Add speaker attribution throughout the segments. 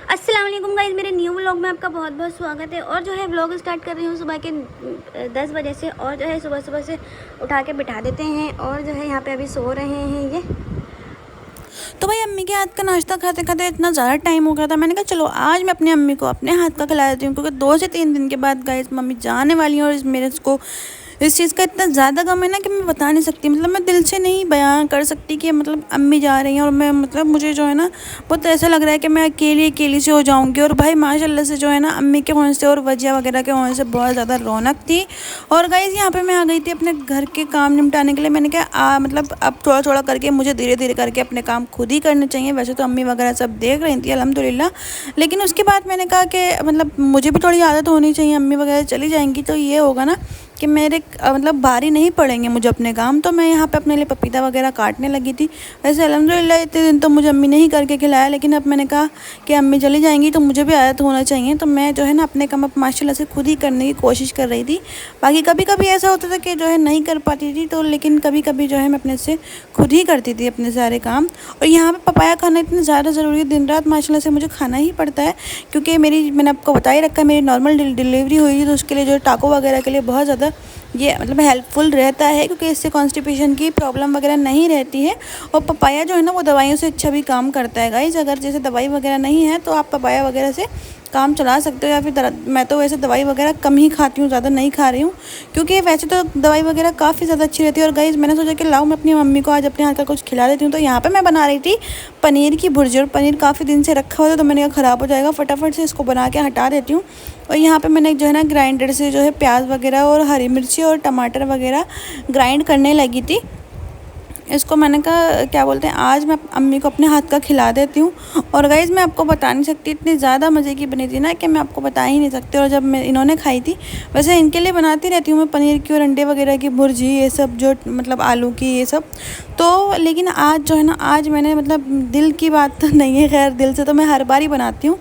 Speaker 1: अस्सलाम वालेकुम गाइस, मेरे न्यू व्लॉग में आपका बहुत बहुत स्वागत है। और जो है व्लॉग स्टार्ट कर रही हूँ सुबह के 10 बजे से। और जो है सुबह सुबह से उठा के बिठा देते हैं और जो है यहाँ पे अभी सो रहे हैं ये।
Speaker 2: तो भाई अम्मी के हाथ का नाश्ता खाते खाते इतना ज़्यादा टाइम हो गया था, मैंने कहा चलो आज मैं अपनी अम्मी को अपने हाथ का खिला देती हूँ, क्योंकि 2 से 3 दिन के बाद गाइस मम्मी जाने वाली हैं। और मेरे को इस चीज़ का इतना ज़्यादा गम है ना कि मैं बता नहीं सकती, मतलब मैं दिल से नहीं बयां कर सकती कि मतलब अम्मी जा रही हैं। और मैं मतलब मुझे जो है ना बहुत ऐसा लग रहा है कि मैं अकेली अकेली से हो जाऊंगी। और भाई माशाल्लाह से जो है ना अम्मी के होने से और वजिया वगैरह के होने से बहुत ज़्यादा रौनक थी। और गाइस यहाँ पे मैं आ गई थी अपने घर के काम निपटाने के लिए। मैंने कहा मतलब अब थोड़ा थोड़ा करके मुझे धीरे धीरे करके अपने काम खुद ही करने चाहिए। वैसे तो अम्मी वगैरह सब देख रही थी अल्हम्दुलिल्लाह, लेकिन उसके बाद मैंने कहा कि मतलब मुझे भी थोड़ी आदत होनी चाहिए। अम्मी वगैरह चली जाएंगी तो ये होगा ना कि मेरे मतलब भारी नहीं पड़ेंगे मुझे अपने काम। तो मैं यहाँ पे अपने लिए पपीता वगैरह काटने लगी थी। वैसे अल्हम्दुलिल्लाह इतने दिन तो मुझे अम्मी नहीं करके खिलाया, लेकिन अब मैंने कहा कि अम्मी चली जाएंगी तो मुझे भी आदत होना चाहिए। तो मैं जो है ना अपने काम अब माशाल्लाह से खुद ही करने की कोशिश कर रही थी। बाकी कभी कभी ऐसा होता था कि जो है नहीं कर पाती थी, तो लेकिन कभी कभी जो है मैं अपने से खुद ही करती थी अपने सारे काम। और यहाँ पर पपाया खाना इतना ज़्यादा ज़रूरी है, दिन रात माशाल्लाह से मुझे खाना ही पड़ता है। क्योंकि मैंने आपको बता ही रखा है, मेरी नॉर्मल डिलीवरी हुई थी, तो उसके लिए जो टाको वगैरह के लिए बहुत ज़्यादा ये मतलब हेल्पफुल रहता है, क्योंकि इससे कॉन्स्टिपेशन की प्रॉब्लम वगैरह नहीं रहती है। और पपाया जो है ना वो दवाइयों से अच्छा भी काम करता है गाइस। अगर जैसे दवाई वगैरह नहीं है तो आप पपाया वगैरह से काम चला सकते हो। या फिर मैं तो वैसे दवाई वगैरह कम ही खाती हूँ, ज़्यादा नहीं खा रही हूँ, क्योंकि वैसे तो दवाई वगैरह काफ़ी ज़्यादा अच्छी रहती है। और गाइस मैंने सोचा कि लाओ मैं अपनी मम्मी को आज अपने हाथ का कुछ खिला देती हूँ। तो यहाँ पे मैं बना रही थी पनीर की भुर्जी। और पनीर काफ़ी दिन से रखा हुआ था, तो मैंने कहा ख़राब हो जाएगा, फटाफट से इसको बना के हटा देती हूँ। और यहाँ पे मैंने जो है ना ग्राइंडर से जो है प्याज वगैरह और हरी मिर्ची और टमाटर वगैरह ग्राइंड करने लगी थी। इसको मैंने कहा क्या बोलते हैं आज मैं अम्मी को अपने हाथ का खिला देती हूँ। और गाइज़ मैं आपको बता नहीं सकती, इतनी ज़्यादा मज़े की बनी थी ना कि मैं आपको बता ही नहीं सकती। और जब मैं इन्होंने खाई थी, वैसे इनके लिए बनाती रहती हूँ मैं पनीर की और अंडे वगैरह की भुर्जी, ये सब जो मतलब आलू की ये सब। तो लेकिन आज जो है ना आज मैंने मतलब दिल की बात तो नहीं है, खैर दिल से तो मैं हर बार ही बनाती हूँ,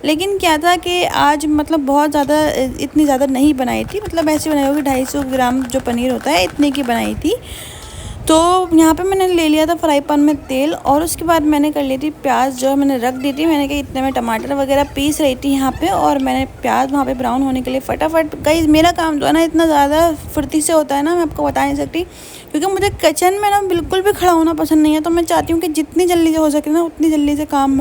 Speaker 2: लेकिन क्या था कि आज मतलब बहुत ज़्यादा इतनी ज़्यादा नहीं बनाई थी, मतलब ऐसी बनाई होगी 250 ग्राम जो पनीर होता है इतने की बनाई थी। तो यहाँ पे मैंने ले लिया था फ्राई पैन में तेल, और उसके बाद मैंने कर ली थी प्याज जो मैंने रख दी थी। मैंने कहा इतने में टमाटर वगैरह पीस रही थी यहाँ पे, और मैंने प्याज वहाँ पे ब्राउन होने के लिए फटाफट। गाइस मेरा काम जो है ना इतना ज़्यादा फुर्ती से होता है ना, मैं आपको बता नहीं सकती, क्योंकि मुझे किचन में ना बिल्कुल भी खड़ा होना पसंद नहीं है। तो मैं चाहती हूँ कि जितनी जल्दी से हो सके ना उतनी जल्दी से काम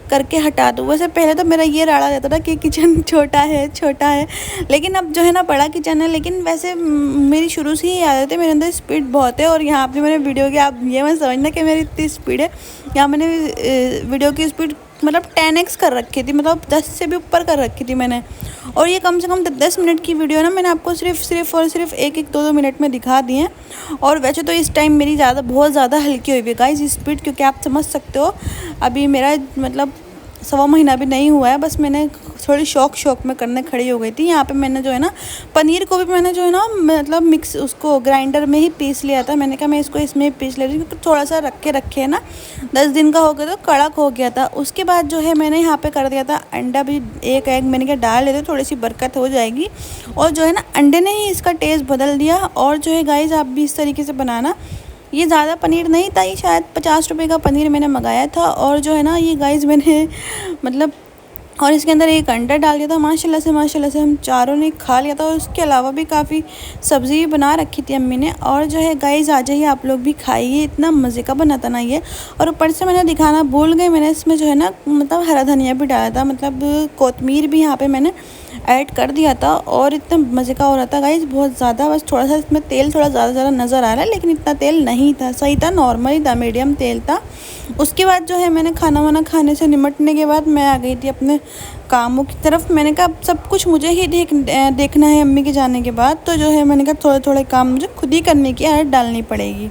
Speaker 2: करके हटा दूँ। वैसे पहले तो मेरा ये राड़ा रहता था कि किचन छोटा है, लेकिन अब जो है ना बड़ा किचन है। लेकिन वैसे मेरी शुरू से ही आदत है, मेरे अंदर स्पीड बहुत है। और यहाँ पे मैंने वीडियो की, आप ये मत समझना कि मेरी इतनी स्पीड है, यहाँ मैंने वीडियो की स्पीड मतलब 10x कर रखी थी, मतलब 10 से भी ऊपर कर रखी थी मैंने। और ये कम से कम 10 मिनट की वीडियो ना मैंने आपको सिर्फ 1-2 मिनट में दिखा दी है। और वैसे तो इस टाइम मेरी बहुत ज़्यादा हल्की हुई है गाइस स्पीड, क्योंकि आप समझ सकते हो अभी मेरा मतलब 1.25 महीना भी नहीं हुआ है, बस मैंने थोड़ी शौक में करने खड़ी हो गई थी। यहाँ पे मैंने जो है ना पनीर को भी मैंने जो है ना मतलब मिक्स उसको ग्राइंडर में ही पीस लिया था। मैंने कहा मैं इसको इसमें पीस ले रही हूँ, क्योंकि थोड़ा सा रखे है ना 10 दिन का हो गया तो कड़क हो गया था। उसके बाद जो है मैंने यहाँ पे कर दिया था अंडा भी, एक एग मैंने क्या डाल लेते थोड़ी सी बरकत हो जाएगी। और जो है ना अंडे ने ही इसका टेस्ट बदल दिया। और जो है गाइस आप भी इस तरीके से बनाना। ये ज़्यादा पनीर नहीं था, ये शायद 50 रुपये का पनीर मैंने मंगाया था। और जो है ना ये गाइस मैंने मतलब और इसके अंदर एक अंडा डाल दिया था। माशाल्लाह से हम चारों ने खा लिया था। और उसके अलावा भी काफ़ी सब्ज़ी भी बना रखी थी अम्मी ने। और जो है गाइस आ जाइए आप लोग भी खाइए, इतना मज़े का बना था ना ये। और ऊपर से मैंने दिखाना भूल गई, मैंने इसमें जो है ना मतलब हरा धनिया भी डाला था, मतलब कोतमीर भी यहाँ पे मैंने ऐड कर दिया था। और इतना मज़े का हो रहा था गाइस बहुत ज़्यादा। बस थोड़ा सा इसमें तेल थोड़ा ज़्यादा नज़र आ रहा है, लेकिन इतना तेल नहीं था, सही था, नॉर्मल ही था, मीडियम तेल था। उसके बाद जो है मैंने खाना वाना खाने से निमटने के बाद मैं आ गई थी अपने कामों की तरफ। मैंने कहा अब सब कुछ मुझे ही देखना है अम्मी के जाने के बाद। तो जो है मैंने कहा थोड़े थोड़े काम मुझे खुद ही करने की आदत डालनी पड़ेगी।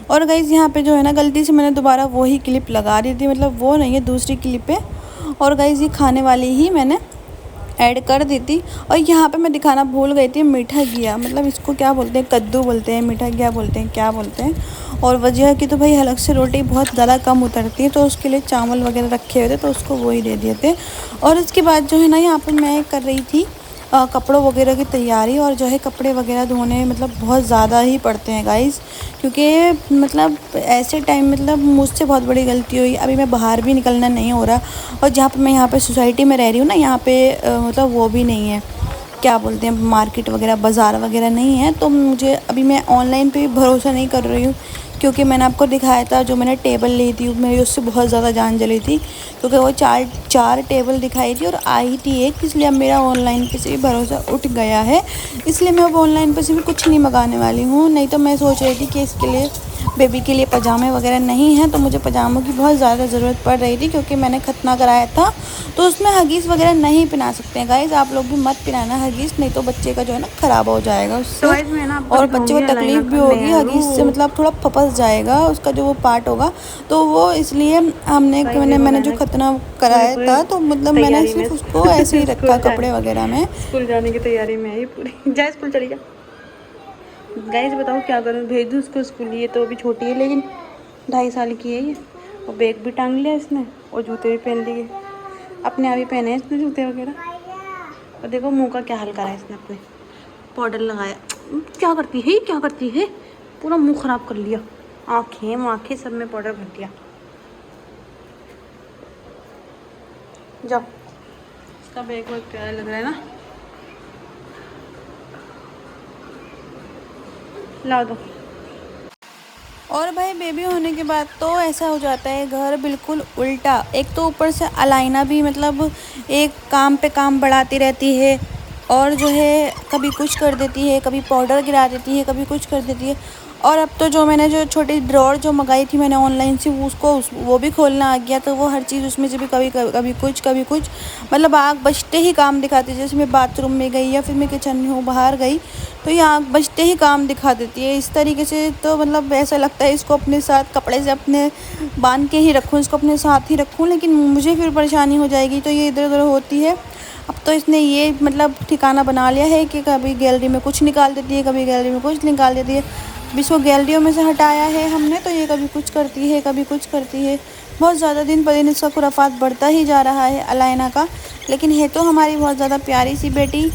Speaker 2: और गाइस यहाँ पे जो है ना गलती से मैंने दोबारा वही क्लिप लगा दी थी, मतलब वो नहीं है दूसरी क्लिप है। और गाइस ये खाने वाली ही मैंने ऐड कर दी थी। और यहाँ पे मैं दिखाना भूल गई थी मीठा घिया, मतलब इसको क्या बोलते हैं, कद्दू बोलते हैं, मीठा घिया बोलते हैं, क्या बोलते हैं। और वजह की तो भाई अलग से रोटी बहुत ज़्यादा कम उतरती है, तो उसके लिए चावल वगैरह रखे हुए थे तो उसको वही दे दिए थे। और उसके बाद जो है ना यहाँ पर मैं कर रही थी कपड़ों वगैरह की तैयारी और जो है कपड़े वगैरह धोने मतलब बहुत ज़्यादा ही पड़ते हैं गाइस, क्योंकि मतलब ऐसे टाइम मतलब मुझसे बहुत बड़ी गलती हुई। अभी मैं बाहर भी निकलना नहीं हो रहा, और जहाँ पे मैं यहाँ पे सोसाइटी में रह रही हूँ ना, यहाँ पे मतलब वो भी नहीं है, क्या बोलते हैं, मार्केट वगैरह बाज़ार वगैरह नहीं है। तो मुझे अभी मैं ऑनलाइन पे भरोसा नहीं कर रही हूँ, क्योंकि मैंने आपको दिखाया था जो मैंने टेबल ली थी मेरी उससे बहुत ज़्यादा जान जली थी, क्योंकि वो चार टेबल दिखाई थी और आई थी एक, इसलिए अब मेरा ऑनलाइन पे से भी भरोसा उठ गया है। इसलिए मैं अब ऑनलाइन पे से भी कुछ नहीं मंगाने वाली हूँ। नहीं तो मैं सोच रही थी कि इसके लिए बेबी के लिए पजामे वगैरह नहीं हैं, तो मुझे पजामों की बहुत ज़्यादा ज़रूरत पड़ रही थी, क्योंकि मैंने खतना कराया था तो उसमें हगीज़ वगैरह नहीं पहना सकते हैं गाइज़। आप लोग भी मत पहनाना हगीज़, नहीं तो बच्चे का जो है ना ख़राब हो जाएगा उससे, और बच्चे को तकलीफ़ भी होगी हगीज़ से, मतलब थोड़ा फपस जाएगा उसका जो वो पार्ट होगा। तो वो इसलिए मैंने जो खतना कराया था, तो मतलब मैंने सिर्फ उसको ऐसे ही रखा कपड़े वगैरह में।
Speaker 3: स्कूल जाने की तैयारी में है ये पूरी। जा स्कूल चली जा। गाइस बताओ क्या करूँ, भेज दूँ उसको स्कूल? ये तो अभी छोटी है, लेकिन 2.5 साल की है ये, और बैग भी टांग लिया इसने और जूते भी पहन लिए, अपने आप ही पहने हैं इसने जूते वगैरह। और देखो मुंह का क्या हाल करा है इसने, अपने पाउडर लगाया। क्या करती है, क्या करती है, पूरा मुंह ख़राब कर लिया, आँखें सब में पाउडर भर दिया। जाओ, इसका बैग बहुत प्यारा लग रहा है ना, ला दो।
Speaker 2: और भाई बेबी होने के बाद तो ऐसा हो जाता है घर बिल्कुल उल्टा। एक तो ऊपर से अलाइना भी मतलब एक काम पे काम बढ़ाती रहती है, और जो है कभी कुछ कर देती है, कभी पाउडर गिरा देती है, कभी कुछ कर देती है। और अब तो जो मैंने जो छोटी ड्रॉर जो मंगाई थी मैंने ऑनलाइन से, वो भी खोलना आ गया, तो वो हर चीज़ उसमें से भी कभी कुछ मतलब आग बजते ही काम दिखाती है। जैसे मैं बाथरूम में गई या फिर मैं किचन में हूँ बाहर गई, तो ये आग बजते ही काम दिखा देती है इस तरीके से। तो मतलब ऐसा लगता है इसको अपने साथ कपड़े से अपने बांध के ही रखूँ, इसको अपने साथ ही रखूँ, लेकिन मुझे फिर परेशानी हो जाएगी, तो ये इधर उधर होती है। अब तो इसने ये मतलब ठिकाना बना लिया है कि कभी गैलरी में कुछ निकाल देती है, कभी गैलरी में कुछ निकाल देती है। अब इसको गैलरियों में से हटाया है हमने, तो ये कभी कुछ करती है, कभी कुछ करती है। बहुत ज़्यादा दिन पर दिन इसका खुराफात बढ़ता ही जा रहा है अलाइना का, लेकिन है तो हमारी बहुत ज़्यादा प्यारी सी बेटी।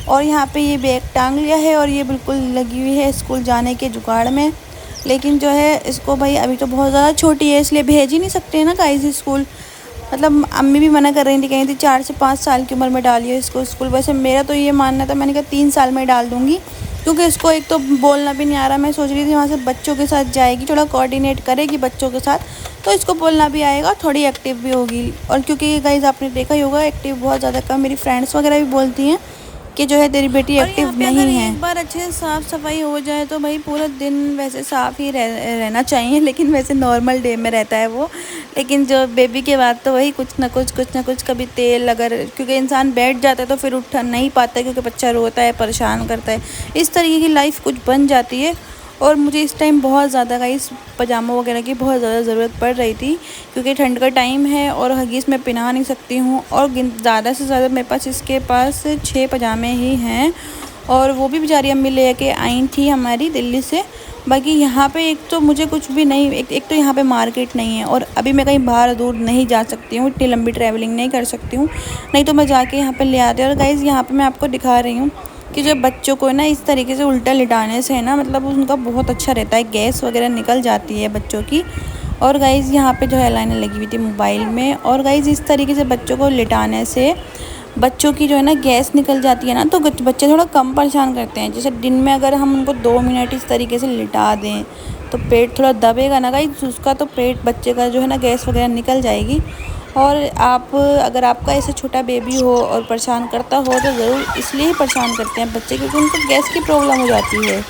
Speaker 2: और यहाँ पे ये बैग टांग लिया है और ये बिल्कुल लगी हुई है स्कूल जाने के जुगाड़ में। लेकिन जो है इसको भाई अभी तो बहुत ज़्यादा छोटी है, इसलिए भेज ही नहीं सकते हैं ना गाइस स्कूल। मतलब अम्मी भी मना कर रही थी, कहीं थी 4 से 5 साल की उम्र में डालिए इसको स्कूल। वैसे मेरा तो ये मानना था, मैंने कहा 3 साल में डाल दूँगी, क्योंकि इसको एक तो बोलना भी नहीं आ रहा। मैं सोच रही थी वहाँ से बच्चों के साथ जाएगी, थोड़ा कोऑर्डिनेट करेगी बच्चों के साथ, तो इसको बोलना भी आएगा, थोड़ी एक्टिव भी होगी। और क्योंकि गाइस आपने देखा ही होगा एक्टिव बहुत ज़्यादा कम, मेरी फ्रेंड्स वगैरह भी बोलती हैं कि जो है तेरी बेटी एक्टिव नहीं है। एक बार अच्छे से साफ़ सफाई हो जाए तो भाई पूरा दिन वैसे साफ़ ही रहना चाहिए, लेकिन वैसे नॉर्मल डे में रहता है वो। लेकिन जो बेबी के बाद तो वही कुछ ना कुछ कभी तेल, अगर क्योंकि इंसान बैठ जाता है तो फिर उठ नहीं पाता है, क्योंकि बच्चा रोता है, परेशान करता है, इस तरीके की लाइफ कुछ बन जाती है। और मुझे इस टाइम बहुत ज़्यादा गाइस पजामा वगैरह की बहुत ज़्यादा ज़रूरत पड़ रही थी, क्योंकि ठंड का टाइम है और हगीज़ मैं पहना नहीं सकती हूँ। और ज़्यादा से ज़्यादा मेरे पास इसके पास 6 पजामे ही हैं, और वो भी बेचारी अम्मी ले के आई थी हमारी दिल्ली से। बाकी यहाँ पे एक तो मुझे कुछ भी नहीं, एक तो यहाँ पे मार्केट नहीं है, और अभी मैं कहीं बाहर दूर नहीं जा सकती हूँ, इतनी लंबी ट्रैवलिंग नहीं कर सकती हूँ, नहीं तो मैं जाके यहाँ पे ले आती। और गाइज़ यहाँ पे मैं आपको दिखा रही हूँ कि जब बच्चों को ना इस तरीके से उल्टा लिटाने से है ना, मतलब उनका बहुत अच्छा रहता है, गैस वगैरह निकल जाती है बच्चों की। और गाइज़ यहाँ पे जो है लाइनें लगी हुई थी मोबाइल में, और गाइज़ इस तरीके से बच्चों को लिटाने से बच्चों की जो है ना गैस निकल जाती है ना, तो बच्चे थोड़ा कम परेशान करते हैं। जैसे दिन में अगर हम उनको 2 मिनट इस तरीके से लिटा दें तो पेट थोड़ा दबेगा ना गाइज़ उसका, तो पेट बच्चे का जो है ना गैस वगैरह निकल जाएगी। और आप अगर आपका ऐसे छोटा बेबी हो और परेशान करता हो, तो ज़रूर इसलिए ही परेशान करते हैं बच्चे, क्योंकि उनको गैस की प्रॉब्लम हो जाती है।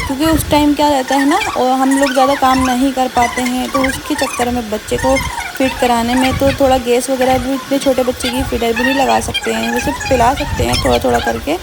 Speaker 2: क्योंकि उस टाइम क्या रहता है ना, और हम लोग ज़्यादा काम नहीं कर पाते हैं, तो उसके चक्कर में बच्चे को फिट कराने में तो थोड़ा गैस वगैरह भी, इतने छोटे बच्चे की फीडर भी नहीं लगा सकते हैं, वैसे पिला सकते हैं थोड़ा थोड़ा करके,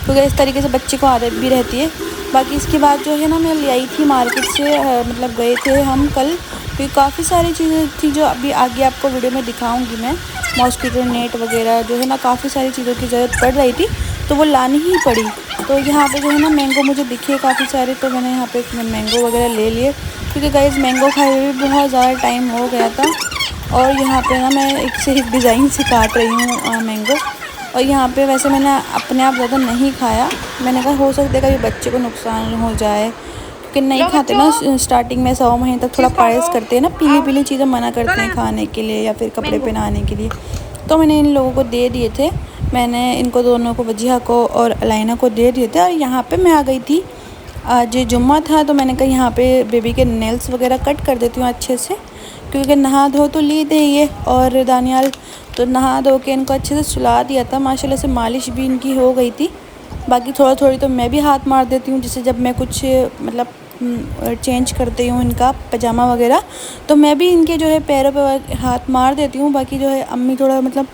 Speaker 2: क्योंकि इस तरीके से बच्चे को आदत भी रहती है। बाकी इसके बाद जो है ना मैं ले आई थी मार्केट से, मतलब गए थे हम कल, फिर काफ़ी सारी चीज़ें थी जो अभी आगे आपको वीडियो में दिखाऊंगी मैं। मॉस्किटो नेट वगैरह जो है ना, काफ़ी सारी चीज़ों की ज़रूरत पड़ रही थी, तो वो लानी ही पड़ी। तो यहाँ पे जो है ना मैंगो मुझे दिखे काफ़ी सारे, तो मैंने यहाँ पे मैंगो वगैरह ले लिए, क्योंकि गाइस मैंगो खाए हुए भी बहुत ज़्यादा टाइम हो गया था। और यहाँ पे ना मैं एक से एक डिज़ाइन से काट रही हूँ मैंगो, और यहाँ पे वैसे मैंने अपने आप ज़्यादा नहीं खाया, मैंने कहा हो सकता है कभी बच्चे को नुकसान हो जाए, क्योंकि नहीं खाते ना स्टार्टिंग में 100 महीने तक थोड़ा परहेज़ करते हैं ना, पीली पीली चीज़ें मना करते हैं खाने के लिए या फिर कपड़े पहनाने के लिए। तो मैंने इन लोगों को दे दिए थे, मैंने इनको दोनों को, वजिहा को और अलाइना को दे दिए थे। और यहाँ पे मैं आ गई थी, आज जुम्मा था, तो मैंने कहा यहाँ पे बेबी के नेल्स वगैरह कट कर देती हूँ अच्छे से, क्योंकि नहा धो तो ली थे ये और दानियाल, तो नहा धो के इनको अच्छे से सुला दिया था, माशाल्लाह से मालिश भी इनकी हो गई थी। बाकी थोड़ा थोड़ी तो मैं भी हाथ मार देती हूँ, जैसे जब मैं कुछ मतलब चेंज करती हूँ इनका पजामा वगैरह, तो मैं भी इनके जो है पैरों पे हाथ मार देती हूँ। बाकी जो है अम्मी थोड़ा मतलब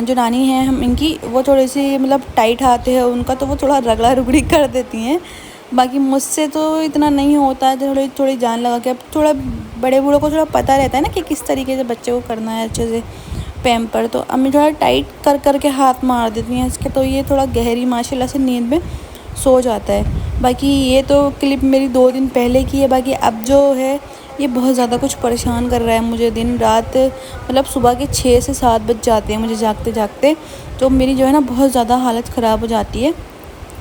Speaker 2: जो नानी है हम इनकी, वो थोड़ी सी मतलब टाइट हाथ है उनका, तो वो थोड़ा रगड़ा रुगड़ी कर देती हैं। बाकी मुझसे तो इतना नहीं होता है, थोड़ी थोड़ी जान लगा के। अब थोड़ा बड़े बूढ़ों को थोड़ा पता रहता है ना कि किस तरीके से बच्चे को करना है अच्छे से पैम्पर, तो अम्मी थोड़ा टाइट कर कर के हाथ मार देती हैं इसके, तो ये थोड़ा गहरी माशाल्लाह से नींद में सो जाता है। बाकी ये तो क्लिप मेरी 2 दिन पहले की है। बाकी अब जो है ये बहुत ज़्यादा कुछ परेशान कर रहा है मुझे दिन रात, मतलब सुबह के 6 से 7 बज जाते हैं मुझे जागते जागते, तो मेरी जो है ना बहुत ज़्यादा हालत ख़राब हो जाती है।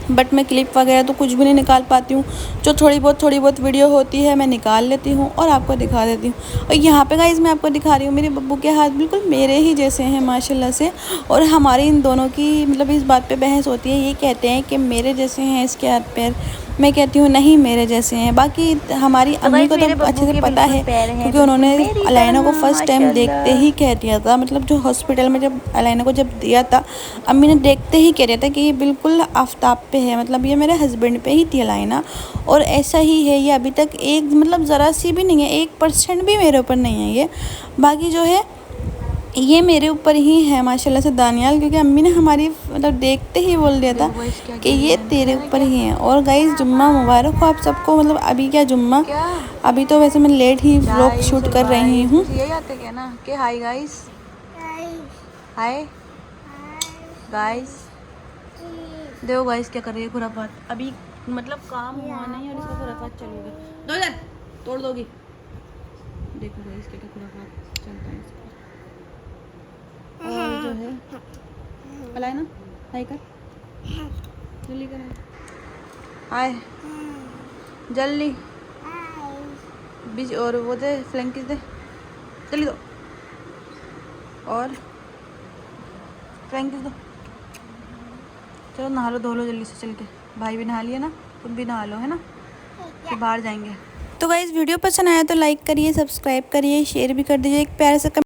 Speaker 2: बट मैं क्लिप वगैरह तो कुछ भी नहीं निकाल पाती हूँ, जो थोड़ी बहुत वीडियो होती है मैं निकाल लेती हूँ और आपको दिखा देती हूँ। और यहाँ पे गाइस मैं आपको दिखा रही हूँ मेरे बब्बू के हाथ बिल्कुल मेरे ही जैसे हैं माशाल्लाह से। और हमारी इन दोनों की मतलब इस बात पे बहस होती है, ये कहते हैं कि मेरे जैसे हैं इसके हाथ पैर, मैं कहती हूँ नहीं मेरे जैसे हैं। बाकी हमारी अम्मी को तो अच्छे से पता है, क्योंकि उन्होंने अलाइना को फर्स्ट टाइम देखते ही कह दिया था, मतलब जो हॉस्पिटल में जब अलाइना को जब दिया था, अम्मी ने देखते ही कह दिया था कि ये बिल्कुल आफ्ताब पे है, मतलब ये मेरे हस्बैंड पे ही थी अलाइना, और ऐसा ही है ये अभी तक, एक मतलब ज़रा सी भी नहीं है, 1% भी मेरे ऊपर नहीं है ये। बाकी जो है ये मेरे ऊपर ही है माशाल्लाह से दानियाल, क्योंकि अम्मी ने हमारी मतलब देखते ही बोल दिया था कि ये तेरे ऊपर ही है। और गाइस जुम्मा मुबारक हो आप सबको, मतलब अभी क्या जुम्मा, अभी तो वैसे मैं लेट ही व्लॉग शूट कर रही हूँ।
Speaker 3: यही आते क्या ना कि हाय गाइस, हाय गाइस, देखो गाइस क्या कर रही है खुराफात, अभी मतलब काम हुआ नहीं और इसका खुराफात चालू हो गया। दो इधर तोड़ दोगी, देखो गाइस क्या क्या खुराफात चलता है इसका। और जो है अलाइना हाय कर, जल्दी कर हाय, जल्दी बीच, और वो दे फ्लैंकिस दे, जल्दी दो, और फ्लैंकिस दो। चलो नहा लो धो लो जल्दी से चल के, भाई भी नहा लिया ना, तुम भी नहा लो है ना, फिर बाहर जाएंगे।
Speaker 2: तो गाइस वीडियो पसंद आया तो लाइक करिए, सब्सक्राइब करिए, शेयर भी कर दीजिए, एक प्यार से